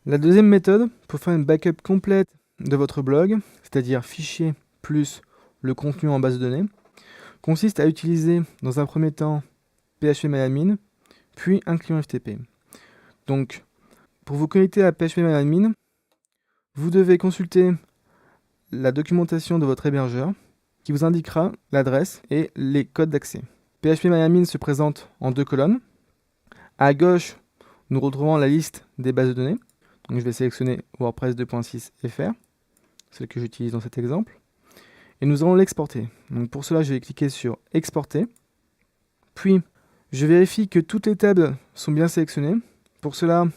La deuxième méthode, pour faire une backup complète de votre blog, c'est-à-dire fichier plus le contenu en base de données, consiste à utiliser dans un premier temps phpMyAdmin, puis un client FTP. Donc, pour vous connecter à phpMyAdmin, vous devez consulter la documentation de votre hébergeur qui vous indiquera l'adresse et les codes d'accès. phpMyAdmin se présente en deux colonnes. À gauche, nous retrouvons la liste des bases de données. Donc, je vais sélectionner WordPress 2.6 FR, celle que j'utilise dans cet exemple. Et nous allons l'exporter. Donc pour cela, je vais cliquer sur Exporter. Puis, je vérifie que toutes les tables sont bien sélectionnées. Pour cela,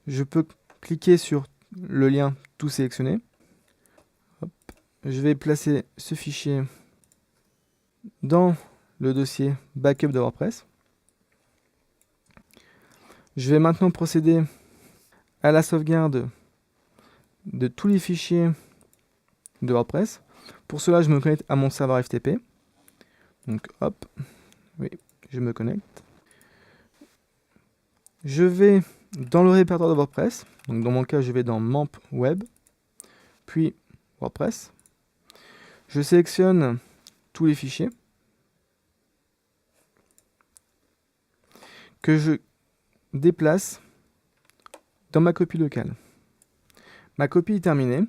je peux cliquer sur le lien Tout sélectionner. Hop. Je vais placer ce fichier dans le dossier Backup de WordPress. Je vais maintenant procéder à la sauvegarde de tous les fichiers de WordPress. Pour cela, je me connecte à mon serveur FTP. Donc hop, oui, je me connecte. Je vais dans le répertoire de WordPress. Donc dans mon cas, je vais dans MAMP Web, puis WordPress. Je sélectionne tous les fichiers que je déplace dans ma copie locale. Ma copie est terminée.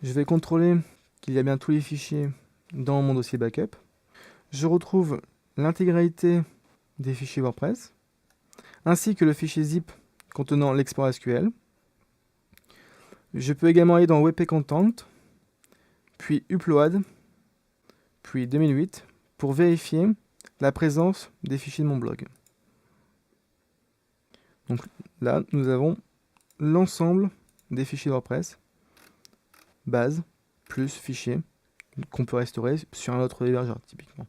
Je vais contrôler qu'il y a bien tous les fichiers dans mon dossier backup. Je retrouve l'intégralité des fichiers WordPress, ainsi que le fichier zip contenant l'export SQL. Je peux également aller dans WP Content, puis Upload, puis 2008, pour vérifier la présence des fichiers de mon blog. Donc là, nous avons l'ensemble des fichiers WordPress, base, plus fichiers, qu'on peut restaurer sur un autre hébergeur typiquement.